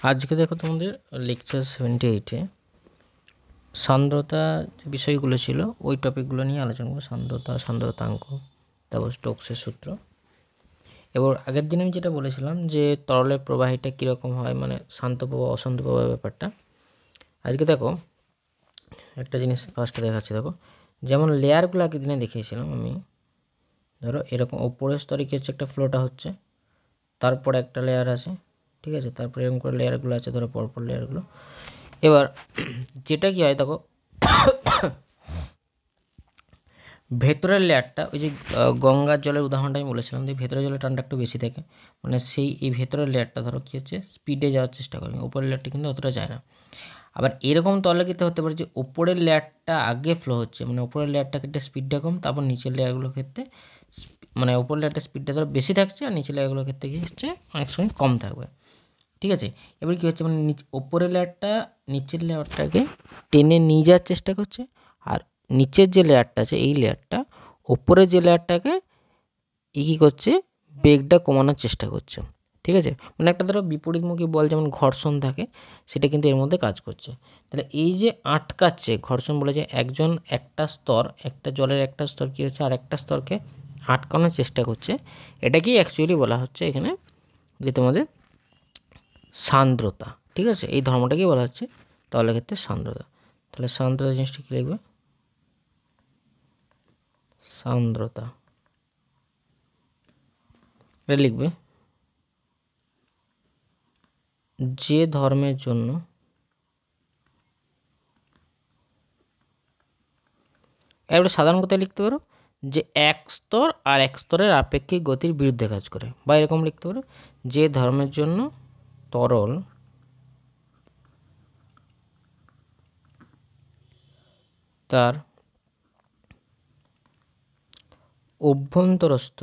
আজকে দেখো তোমাদের লেকচার 78-এ সান্দ্রতা যে বিষয়গুলো ছিল ওই টপিকগুলো নিয়ে আলোচনা করব। সান্দ্রতা, সান্দ্রতাঙ্ক, তারপর স্টোকসের সূত্র। এবার আগের দিন আমি যেটা বলেছিলাম যে তরলের প্রবাহিটা কীরকম হয়, মানে শান্ত প্রবাহ অশান্ত প্রবাহ ব্যাপারটা। আজকে দেখো একটা জিনিস ফার্স্টে দেখাচ্ছি। দেখো যেমন লেয়ারগুলো আগের দিনে দেখিয়েছিলাম আমি, ধরো এরকম ওপরের স্তরে কী হচ্ছে, একটা ফ্লোটা হচ্ছে, তারপরে একটা লেয়ার আছে, ঠিক আছে, তারপরে এরকম করে লেয়ারগুলো আছে, ধরো পরপর লেয়ারগুলো। এবার যেটা কি হয় দেখো, ভেতরের লেয়ারটা ওই যে গঙ্গার জলের উদাহরণটা আমি বলেছিলাম যে ভেতরের জলের টানটা একটু বেশি থাকে, মানে সেই এই ভেতরের লেয়ারটা ধরো কী হচ্ছে স্পিডে যাওয়ার চেষ্টা করে, উপরের লেয়ারটা কিন্তু অতটা যায় না। আবার এরকম তরলের হতে পারে যে ওপরের লেয়ারটা আগে ফ্লো হচ্ছে, মানে উপরের লেয়ারটা ক্ষেত্রে স্পিডটা কম, তারপর নিচের লেয়ারগুলোর ক্ষেত্রে মানে উপরের লেয়ারটা স্পিডটা ধরো বেশি থাকছে, আর নিচের লেয়ারগুলোর ক্ষেত্রে কী হচ্ছে অনেক সময় কম থাকবে, ঠিক আছে। এবার কী হচ্ছে, মানে ওপরের লেয়ারটা নিচের লেয়ারটাকে টেনে নিয়ে যাওয়ার চেষ্টা করছে, আর নিচের যে লেয়ারটা আছে এই লেয়ারটা ওপরের যে লেয়ারটাকে কী করছে, বেগটা কমানোর চেষ্টা করছে, ঠিক আছে। মানে একটা ধরো বিপরীতমুখী বল যেমন ঘর্ষণ থাকে, সেটা কিন্তু এর মধ্যে কাজ করছে। তাহলে এই যে আটকাচ্ছে ঘর্ষণ বলে যে একজন একটা স্তর, একটা জলের একটা স্তর কী হচ্ছে আর একটা স্তরকে আটকানোর চেষ্টা করছে, এটাকেই অ্যাকচুয়ালি বলা হচ্ছে এখানে যে তোমাদের সান্দ্রতা, ঠিক আছে। এই ধর্মটাকেই বলা হচ্ছে তরলের ক্ষেত্রে সান্দ্রতা। তাহলে সান্দ্রতা জিনিসটা কী লিখবে, সান্দ্রতা এটা লিখবে যে ধর্মের জন্য এবার সাধারণ কথায় লিখতে পারো যে এক স্তর আর এক স্তরের আপেক্ষিক গতির বিরুদ্ধে কাজ করে, বা এরকম লিখতে পারো যে ধর্মের জন্য তরল তার অভ্যন্তরস্থ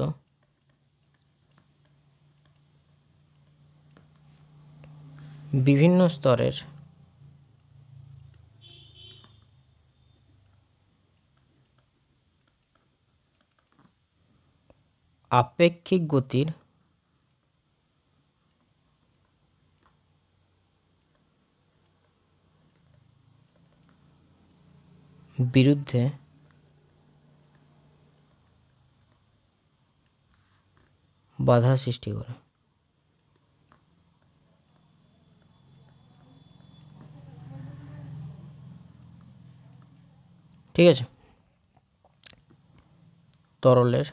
বিভিন্ন স্তরের আপেক্ষিক গতির বিরুদ্ধে বাধা সৃষ্টি করে। ঠিক আছে, তরলের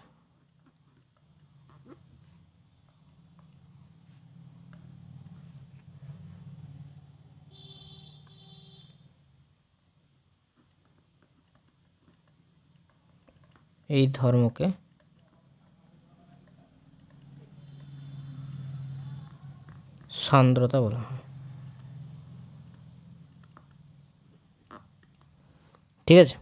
এই ধর্মকে সান্দ্রতা বলা হয়, ঠিক আছে।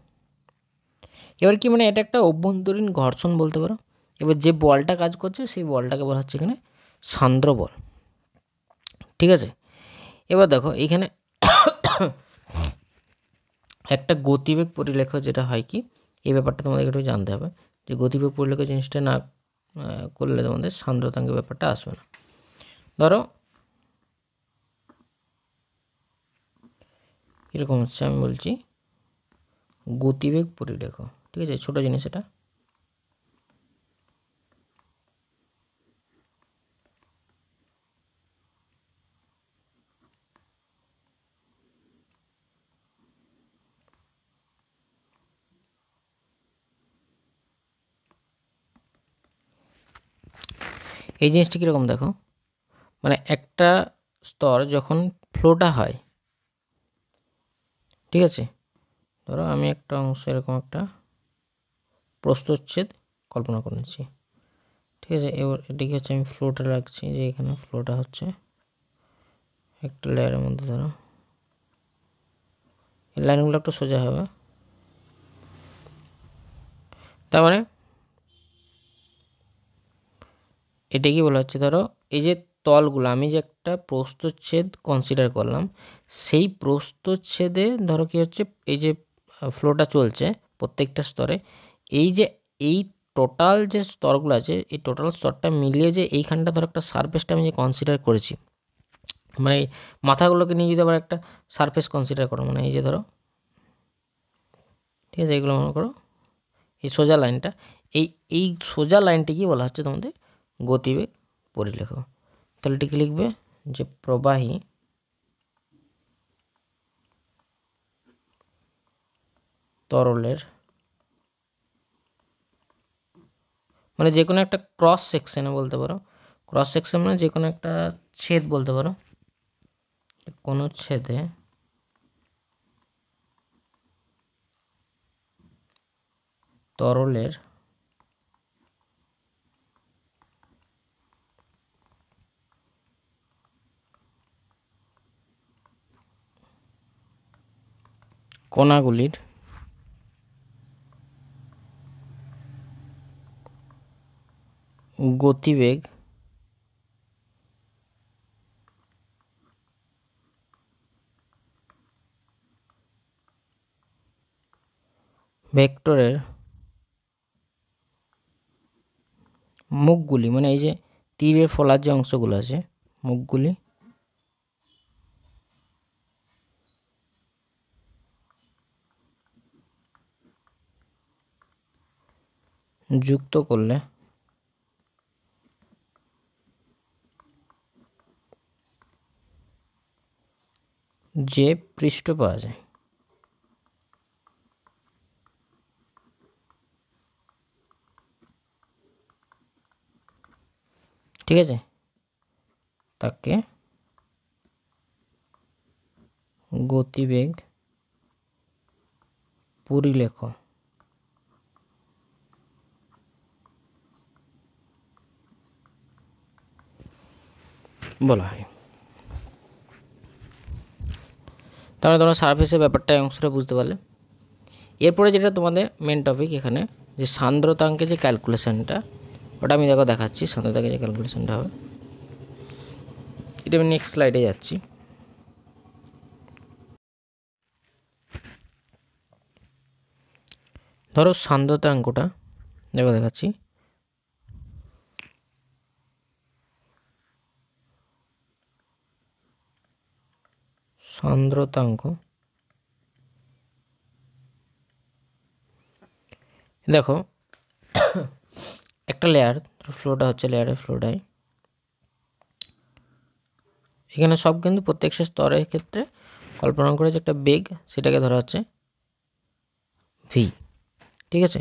এবার কি, মানে এটা একটা অভ্যন্তরীণ ঘর্ষণ বলতে পারো। এবার যে বলটা কাজ করছে সেই বলটাকে বলা হচ্ছে এখানে সান্দ্র বল, ঠিক আছে। এবার দেখো এখানে একটা গতিবেগ পরিলেখ যেটা হয় কি, এই ব্যাপারটা তোমাদের একটু জানতে হবে যে গতিবেগ পরিলেখ জিনিসটা না করলে তোমাদের সান্দ্রতাঙ্কের ব্যাপারটা আসবে না। ধরো কীরকম হচ্ছে আমি বলছি, গতিবেগ পরিলেখ, ঠিক আছে, ছোটো জিনিস এটা। এই জিনিসটা কীরকম দেখো, মানে একটা স্তর যখন ফ্লোটা হয়, ঠিক আছে, ধরো আমি একটা অংশ এরকম একটা প্রস্থচ্ছেদ কল্পনা করে নিচ্ছি, ঠিক আছে। এবার এটিকে হচ্ছে আমি ফ্লোটা রাখছি, যে এখানে ফ্লোটা হচ্ছে একটা লেয়ারের মধ্যে, ধরো এই লাইনগুলো একটু সোজা হবে, তার মানে এটা কি বলা হচ্ছে, ধরো এই যে তলগুলো আমি যে একটা প্রস্থচ্ছেদ কনসিডার করলাম, সেই প্রস্থচ্ছেদে ধরো কি হচ্ছে এই যে ফ্লোটা চলছে প্রত্যেকটা স্তরে, এই যে এই টোটাল যে স্তরগুলো আছে এই টোটাল স্তরটা মিলিয়ে যে এইখানটা ধরো একটা সারফেসটা আমি যে কনসিডার করেছি, মানে মাথাগুলোকে নিয়ে যদি আবার একটা সারফেস কনসিডার করো, মানে এই যে ধরো, ঠিক আছে, এগুলো মনে করো এই সোজা লাইনটা, এই সোজা লাইনটিকে বলা হচ্ছে তোমাদের গতিবেগ পরিলেখ। তাহলে এটিকে লিখবে যে প্রবাহী তরলের, মানে যে কোনো একটা ক্রস সেকশনে বলতে পারো, ক্রস সেকশন মানে যে কোনো একটা ছেদ বলতে পারো, কোনো ছেদে তরলের কণাগুলির গতিবেগ ভেক্টরের মুখগুলি, মানে এই যে তীরের ফলার যে অংশগুলো আছে, মুখগুলি যুক্ত করলে যে পৃষ্ঠ পাওয়া যায়, ঠিক আছে, তাকে গতিবেগ পরিলেখ বলা হয়। তাহলে তোমরা সারফেসের ব্যাপারটা অংশটা বুঝতে পারলে। এরপরে যেটা তোমাদের মেন টপিক এখানে, যে সান্দ্রতাঙ্কের যে ক্যালকুলেশনটা, ওটা আমি দেখো দেখাচ্ছি। সান্দ্রতাঙ্কের যে ক্যালকুলেশনটা হবে, এটা আমি নেক্সট স্লাইডে যাচ্ছি। ধরো সান্দ্রতাঙ্কটা দেখো দেখাচ্ছি। সান্দ্রতাঙ্ক দেখো একটা লেয়ার, ফ্লোটা হচ্ছে লেয়ারের ফ্লোটাই, এখানে সব কিন্তু প্রত্যেকটা স্তরের ক্ষেত্রে কল্পনা করে যে একটা বেগ, সেটাকে ধরা হচ্ছে ভি, ঠিক আছে।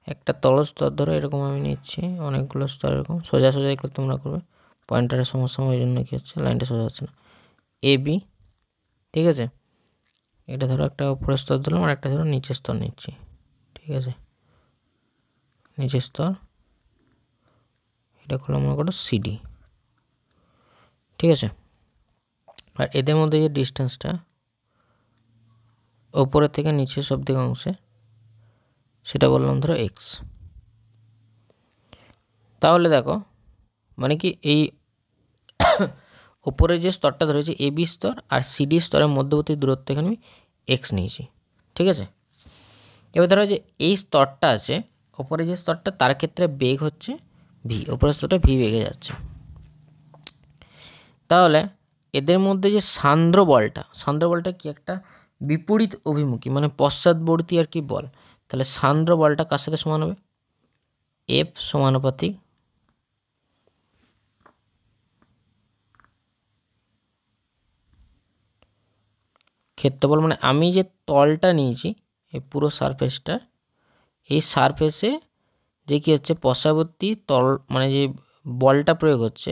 একটা তল স্তর ধরো, এরকম আমি নিচ্ছি, অনেকগুলো স্তর এরকম সোজা সোজা এগুলো তোমরা করবে। পয়েন্টারের সমস্যা ওই জন্য কী হচ্ছে, লাইনটা সোজা হচ্ছে না। এ বি, ঠিক আছে, এটা ধরো একটা উপরের স্তর ধরলাম, আর একটা ধরো নিচের স্তর নিচ্ছি, ঠিক আছে, নিচের স্তর, এটা করলাম মনে করো সিডি, ঠিক আছে। আর এদের মধ্যে যে ডিস্টেন্সটা ওপরের থেকে নিচের সব দিকে অংশে, সেটা বললাম ধরো এক্স। তাহলে দেখো মানে কি, এই ওপরে যে স্তরটা ধরেছি এ বি স্তর আর সিডি স্তরের মধ্যবর্তী দূরত্ব এখানে আমি এক্স নিয়েছি, ঠিক আছে। এবার ধরো যে এই স্তরটা আছে, ওপরে যে স্তরটা, তার ক্ষেত্রে বেগ হচ্ছে ভি, ওপরের স্তরটা ভি বেগে যাচ্ছে। তাহলে এদের মধ্যে যে সান্দ্র বলটা কি একটা বিপরীত অভিমুখী, মানে পশ্চাৎবর্তী আর কি বল। তাহলে সান্দ্র বলটা কার সাথে সমান হবে, এফ সমানুপাতিক ক্ষেত্রফল, মানে আমি যে তলটা নিয়েছি এই পুরো সারফেসটা, এই সারফেসে যে কি হচ্ছে পশ্চাৎবর্তী তল, মানে যে বলটা প্রয়োগ হচ্ছে,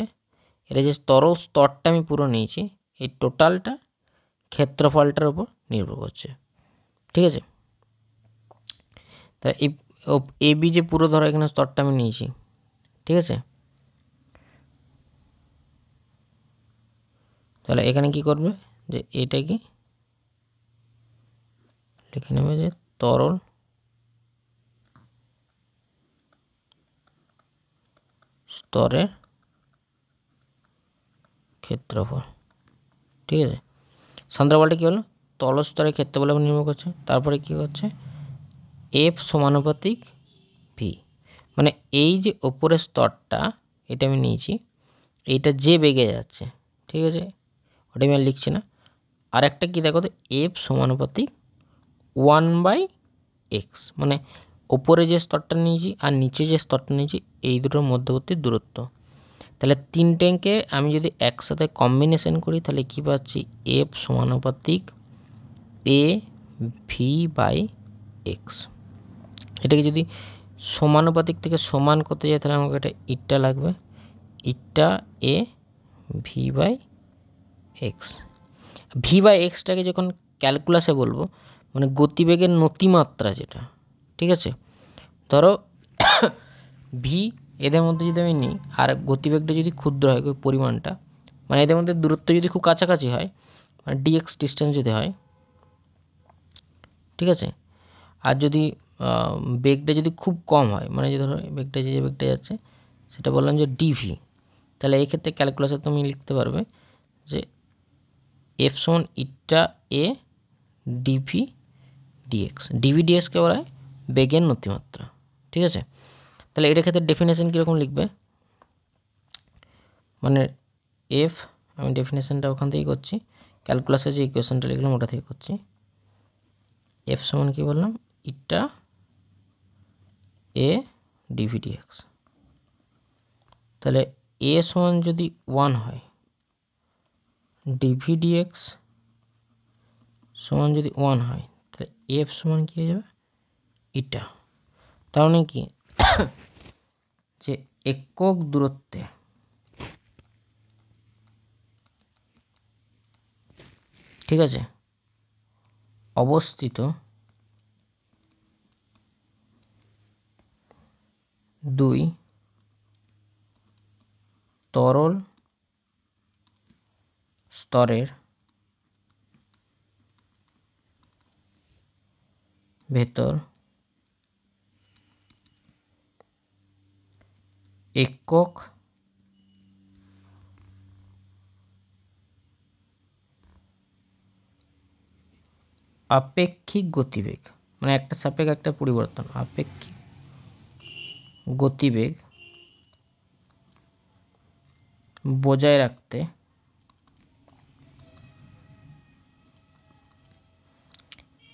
এটা যে তরল স্তরটা আমি পুরো নিয়েছি, এই টোটালটা ক্ষেত্রফলটার উপর নির্ভর করছে, ঠিক আছে। তা এই এ বি যে পুরো ধরো এখানে স্তরটা আমি নিয়েছি, ঠিক আছে। তাহলে এখানে কি করবে, যে এটা কি লিখে নেবে যে তরল স্তরের ক্ষেত্রফল, ঠিক আছে। সান্দ্রবলটা কী হলো, তল স্তরের ক্ষেত্রফলের উপর নির্ভর করছে। তারপরে কী হচ্ছে, এফ সমানুপাতিক ভি, মানে এই যে ওপরের স্তরটা এটা আমি নিয়েছি, এইটা যে বেগে যাচ্ছে, ঠিক আছে, ওটা আমি আর লিখছি না। আর একটা কী দেখো তো, এফ সমানুপাতিক 1/x, মানে ওপরে যে স্তরটা নিয়েছি আর নিচে যে স্তরটা নিয়েছি এই দুটোর মধ্যবর্তী দূরত্ব। তাহলে তিনটেকে আমি যদি একসাথে কম্বিনেশন করি তাহলে কী পাচ্ছি, এফ সমানুপাতিক এ ভি বাই এক্স। এটাকে যদি সমানুপাতিক থেকে সমান করতে যাই তাহলে আমাকে এটা ইটা লাগবে, ইটা এ v by x. V by এক্সটাকে যখন ক্যালকুলাসে বলবো, মানে গতিবেগের নতিমাত্রা যেটা, ঠিক আছে, ধরো ভি এদের মধ্যে যদি আমি নিই আর গতিবেগটা যদি ক্ষুদ্র হয় পরিমাণটা, মানে এদের মধ্যে দূরত্ব যদি খুব কাছাকাছি হয়, মানে ডিএক্স ডিস্টেন্স যদি হয়, ঠিক আছে, আর যদি বেগটা যদি খুব কম হয়, মানে যে ধরো বেগটা যে বেগটা যাচ্ছে সেটা বললাম যে ডিভি, তাহলে এই ক্ষেত্রে ক্যালকুলাসে তুমি লিখতে পারবে যে এফ সমান ইটা এ ডিভি ডিএক্স। ডিভি ডিএক্সকে বলা হয় বেগের নতিমাত্রা, ঠিক আছে। তাহলে এটার ক্ষেত্রে ডেফিনেশন কীরকম লিখবে, মানে এফ, আমি ডেফিনেশনটা ওখান থেকেই করছি, ক্যালকুলাসে যে ইকুয়েশনটা লিখলাম ওটা থেকে করছি। এফ সমান কী বললাম, ইটা এ ডিভি ডিএক্স। তাহলে এ সমান যদি 1 হয়, ডিভি ডিএক্স সমান যদি 1 হয়, তাহলে এফ সমান কী হয়ে যাবে, ইটা। তার মানে কি যে একক দূরত্বে ঠিক আছে অবস্থিত দুই তরল স্তরের ভেতর একক আপেক্ষিক গতিবেগ, মানে একটা সাপেক্ষে একটা পরিবর্তন, আপেক্ষিক গতিবেগ বজায় রাখতে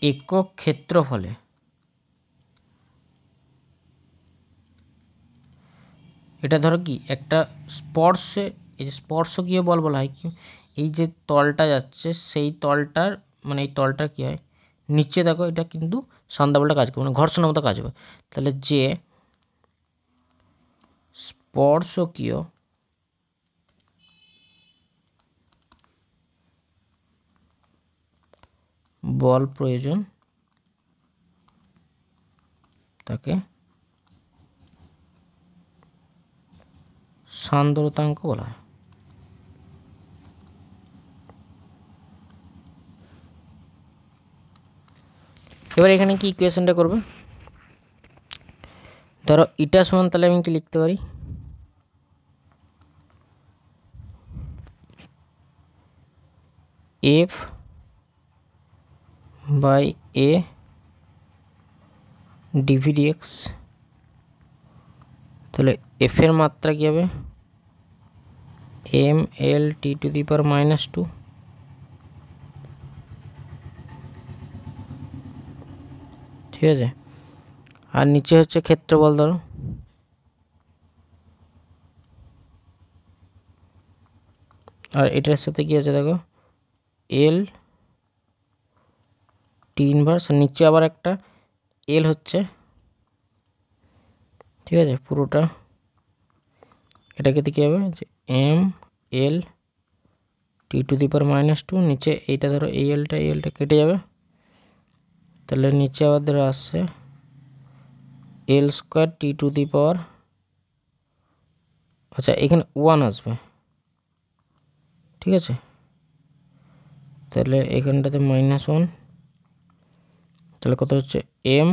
একক ক্ষেত্রফলে এটা ধরো কি একটা স্পর্শে, এই যে স্পর্শকীয় বল বলা হয় কি, এই যে তলটা যাচ্ছে সেই তলটার, মানে এই তলটা কী হয় নিচে দেখো, এটা কিন্তু সান্দা বলটা কাজ করবে, মানে ঘর্ষণের মতো কাজ হবে। তাহলে যে স্পর্শকীয় বল প্রয়োজন তাকে সান্দ্রতাঙ্ক বলা হয়। এবার এখানে কি ইকুয়েশনটা করবে, ধরো ইটা সমান, তাহলে আমি কি লিখতে পারি, F by A D V D X. তাহলে এফ এর মাত্রা কী হবে, M L T to the power -2, ঠিক আছে। আর নিচে হচ্ছে ক্ষেত্রফল, ধরো আর এটার সাথে কি আছে দেখো, এল টি ইনভার্স, নিচে আবার একটা এল হচ্ছে, ঠিক আছে, পুরোটা এটাকে কী হবে যে M L T to the power -2, নিচে এইটা ধরো এই এলটা কেটে যাবে, তাহলে নিচে আবার ধরো আসছে এল স্কোয়ার টি টু দি পাওয়ার, আচ্ছা এখানে 1 আসবে, ঠিক আছে, তাহলে এখানটাতে -1, তাহলে কত হচ্ছে M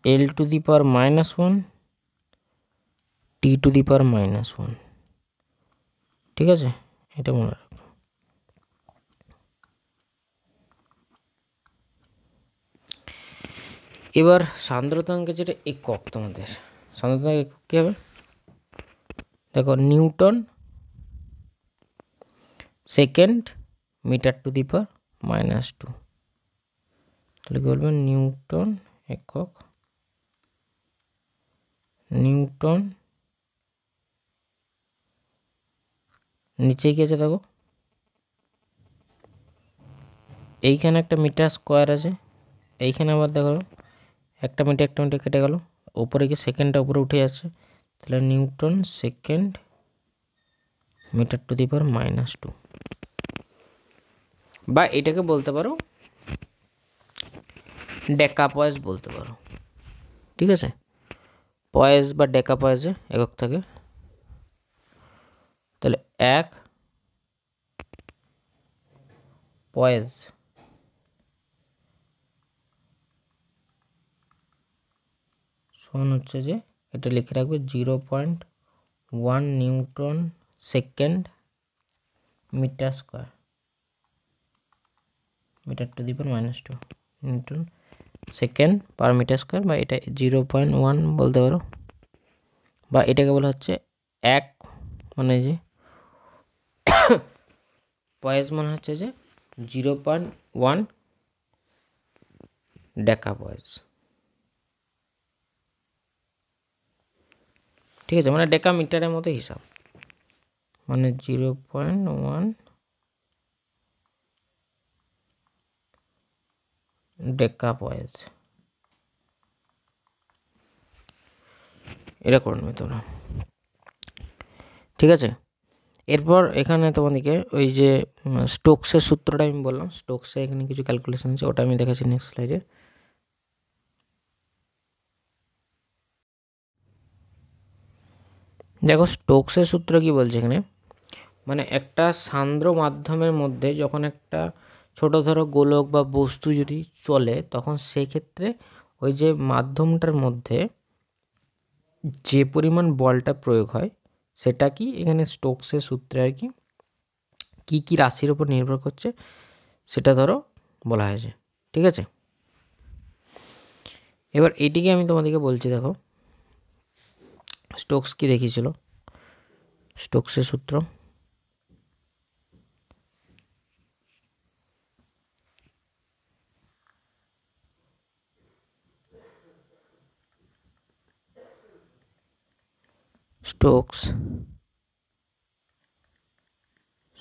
L to the power -1 T to the power -1, ঠিক আছে, এটা মনে রাখবো। এবার সান্দ্রতাঙ্কে যেটা একক, তোমাদের সান্দ্রতাঙ্ক একক কী হবে দেখো, newton second metre to the power -2। তাহলে কি বলবেন নিউটন একক নিউটন, নিচে কি আছে দেখো, এইখানে একটা মিটার স্কোয়ার আছে, এইখানে আবার দেখো একটা মিটার কেটে গেল, ওপরে কি সেকেন্ডটা উপরে উঠে যাচ্ছে, তাহলে newton second metre to the power -2। বা এটাকে বলতে পারো ডেকাপয়েস বলতে পারো, ঠিক আছে। পয়েস বা ডেকাপয়েসে একক থাকে। তাহলে 1 পয়েস সমান হচ্ছে যে এটা লিখে রাখবে 0.1 newton second metre square metre to the power -2 newton second per metre square, বা এটা 0.1 বলতে পারো, বা এটাকে বলা হচ্ছে 1 মানে যে পয়েস মানে হচ্ছে যে 0.1 ডেকাপয়েস, ঠিক আছে, মানে ডেকা মিটারের মতো হিসাব, মানে 0.1 ডেকাপয়েস, এটা করে নেবে তোমরা, ঠিক আছে। এরপর এখানে তোমাদেরকে ওই যে স্টোকসের সূত্রটা আমি বললাম, স্টোকসে এখানে কিছু ক্যালকুলেশন আছে, ওটা আমি দেখাচ্ছি নেক্সট স্লাইডে। দেখো স্টোকসের সূত্র কি বলছে এখানে, মানে একটা সান্দ্র মাধ্যমের মধ্যে যখন একটা ছোট ধরো গোলক বা বস্তু যদি চলে, তখন সেক্ষেত্রে ওই যে মাধ্যমটার মধ্যে যে পরিমাণ বলটা প্রয়োগ হয় সেটা কি এখানে স্টোকসের সূত্রে আর কি কী কী রাশির উপর নির্ভর করছে সেটা ধরো বলা হয়েছে, ঠিক আছে। এবার এটিকে আমি তোমাদেরকে বলছি, দেখো স্টোকস কি দেখিয়েছিল, স্টোকসের সূত্র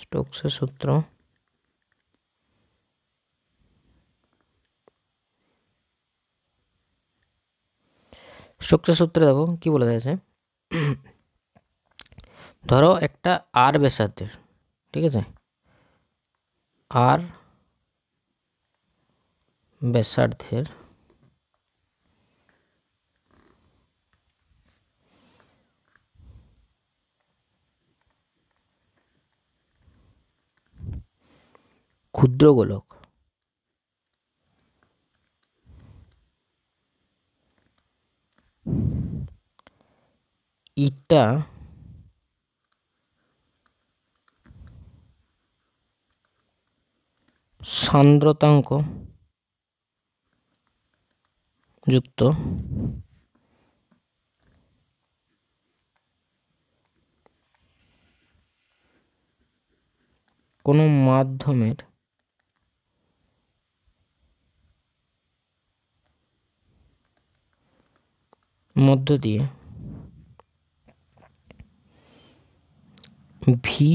স্টোকসের সূত্র স্টোকসের সূত্রে দেখো কি বলা হয়েছে, ধরো একটা আর ব্যাসার্ধের, ঠিক আছে, আর ব্যাসার্ধের ক্ষুদ্র গোলক ইটা সান্দ্রতাঙ্ক যুক্ত কোনো মাধ্যমের মধ্য দিয়ে ভি,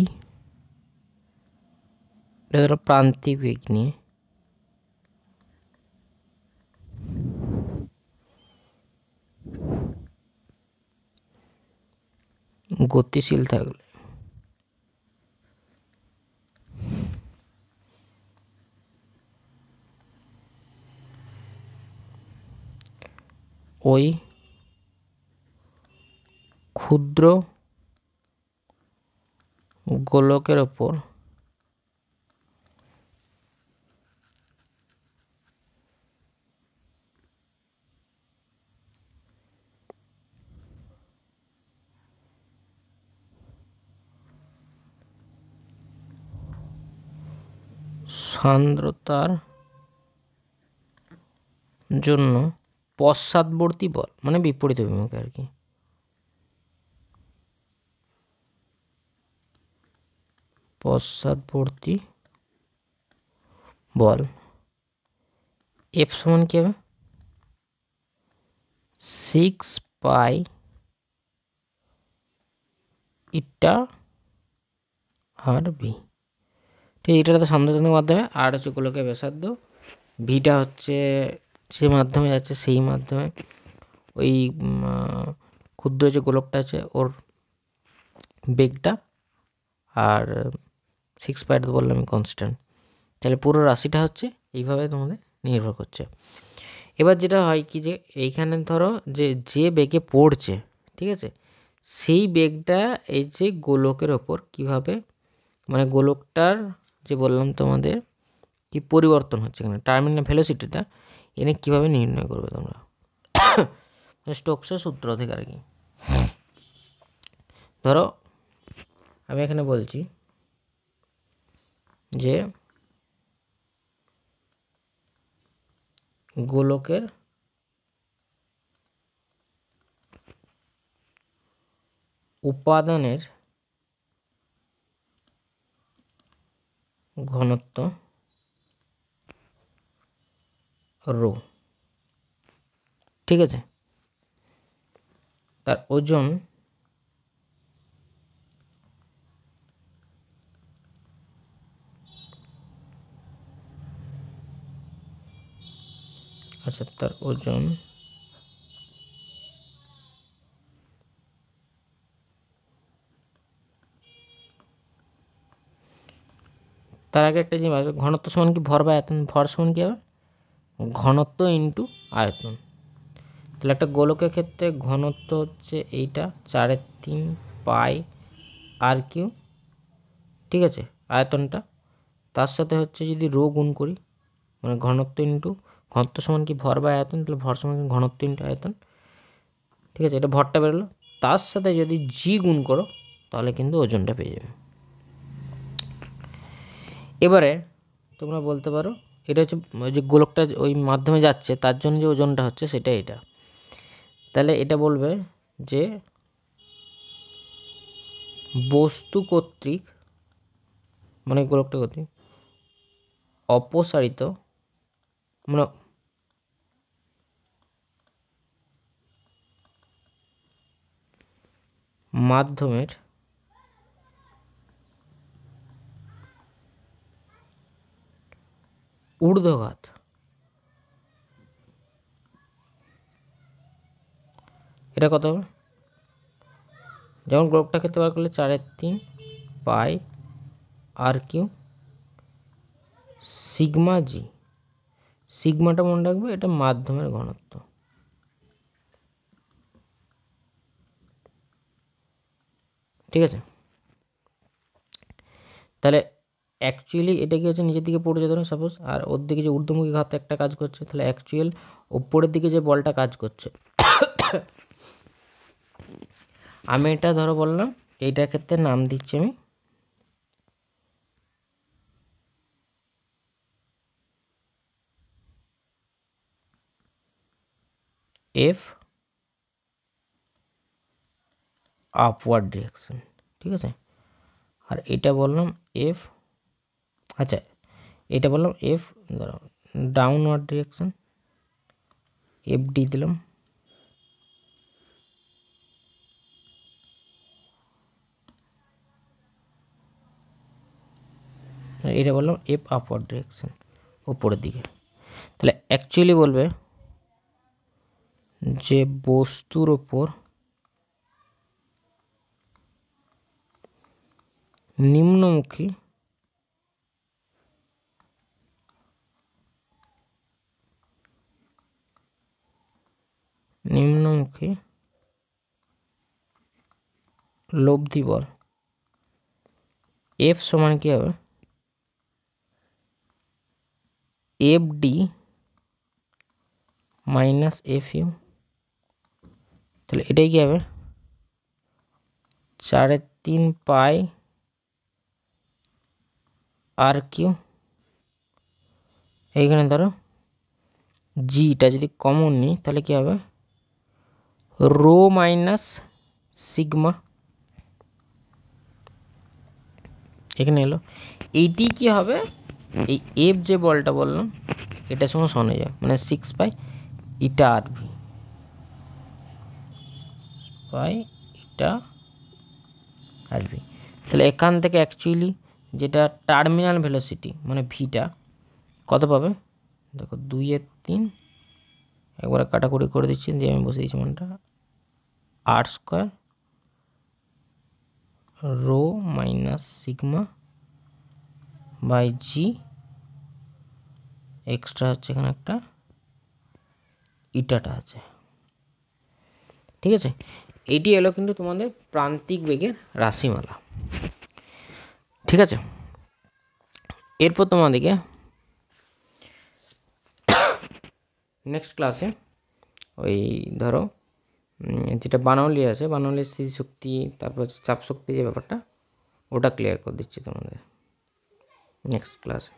এটা ধরো প্রান্তিক বেগ নিয়ে গতিশীল থাকলে ওই ক্ষুদ্র গোলকের ওপর সান্দ্রতার জন্য পশ্চাৎবর্তী বল, মানে বিপরীত অভিমুখে আর কি, পশ্চাৎবর্তী বল। এফ সমান কি হবে 6 পাই ইটা আর ভি। ঠিক, এটা তো সামনাসামনি মাধ্যমে, আর হচ্ছে গোলকের ব্যাসার্ধ, ভিটা হচ্ছে যে মাধ্যমে যাচ্ছে সেই মাধ্যমে ওই ক্ষুদ্র যে গোলকটা আছে ওর বেগটা, আর 6 পাই তো বললাম কনস্ট্যান্ট। তাহলে পুরো রাশিটা হচ্ছে এইভাবে তোমাদের নির্ভর করছে। এবার যেটা হয় কি, যে এইখানে ধরো যে বেগে পড়ছে, ঠিক আছে, সেই বেগটা এই যে গোলকের ওপর কিভাবে, মানে গোলকটার যে বললাম তোমাদের কি পরিবর্তন হচ্ছে এখানে টার্মিনাল ভেলোসিটিটা, এনে কিভাবে নির্ণয় করবে তোমরা, স্টোকসের সূত্র থেকে আর কি। ধরো আমি এখানে বলছি যে গোলকের উপাদানের ঘনত্ব রো, ঠিক আছে, তার ওজন তার ওজন তার আগে একটা জিনিস, ঘনত্ব সমান কি ভর বা আয়তন, ভর সমান কি হবে ঘনত্ব ইন্টু আয়তন। তাহলে একটা গোলকের ক্ষেত্রে ঘনত্ব হচ্ছে এইটা 4/3 পাই আর কিউ, ঠিক আছে, আয়তনটা, তার সাথে হচ্ছে যদি রো গুণ করি, মানে ঘনত্ব ইন্টু ঘনত্ব সমান কি ভর বা আয়তন, তাহলে ভর সমান ঘনত্ব ইন্টু আয়তন, ঠিক আছে, এটা ভরটা বেরোলো, তার সাথে যদি জি গুণ করো তাহলে কিন্তু ওজনটা পেয়ে যাবে। এবারে তোমরা বলতে পারো এটা হচ্ছে যে গোলকটা ওই মাধ্যমে যাচ্ছে তার জন্য যে ওজনটা হচ্ছে সেটা এটা, তাহলে এটা বলবে যে বস্তু কর্তৃক, মানে গোলকটা কর্তৃক অপসারিত, মানে মাধ্যমের ঊর্ধ্বঘাত, এটা কত হবে, যেমন গোলকটা ক্ষেত্রে বার করলে 4/3 পাই আর কিউ সিগমা জি, সিগমাটা মনে রাখবে এটা মাধ্যমের ঘনত্ব, ঠিক আছে। তাহলে অ্যাকচুয়ালি এটা কি হচ্ছে নিচের দিকে পড়ে যেত না সাপোজ, আর ওর দিকে যে ঊর্ধ্বমুখী ঘাত একটা কাজ করছে, তাহলে অ্যাকচুয়াল ওপরের দিকে যে বলটা কাজ করছে, আমি এটা ধরো বললাম এইটার ক্ষেত্রে নাম দিচ্ছি আমি এফ আপওয়ার্ড ডিরেকশন, ঠিক আছে, আর এটা বললাম এফ, আচ্ছা এটা বললাম এফ ধরো ডাউনওয়ার্ড ডিরেকশন, এফ ডি দিলাম, এটা বললাম এফ আপওয়ার্ড ডিরেকশন উপরের দিকে। তাহলে অ্যাকচুয়ালি বলবে যে বস্তুর ওপর নিম্নমুখী লব্ধি বল এফ সমান কি হবে F D minus F U, তাহলে এটাই কি হবে 4/3 পাই আর কিউ, এইখানে ধরো জিটা যদি কমন নিই তাহলে কি হবে রো মাইনাস সিগমা, এখানে এলো, এইটি কি হবে, এই এফ যে বলটা বললাম এটার সঙ্গে সনে যায়, মানে 6 ইটা আর ভি ইটা আর ভি। তাহলে এখান থেকে অ্যাকচুয়ালি যেটা টার্মিনাল ভেলোসিটি মানে ভিটা কত পাবে, দেখো 2/3 একবারে কাটাকুটি করে দিচ্ছি, দিয়ে আমি বসে দিচ্ছি মানটা r² rho minus sigma by G, extra হচ্ছে এখানে একটা ইটাটা আছে। ঠিক আছে, এইটি এলো কিন্তু তোমাদের প্রান্তিক বেগের রাশিমালা। ঠিক আছে, এরপর তোমাদেরকে নেক্সট ক্লাসে ওই ধরো যেটা বার্নৌলি আছে, বার্নৌলির স্থিতিশক্তি তারপর চাপ শক্তি যে ব্যাপারটা ওটা ক্লিয়ার করে দিচ্ছি তোমাদের নেক্সট ক্লাসে।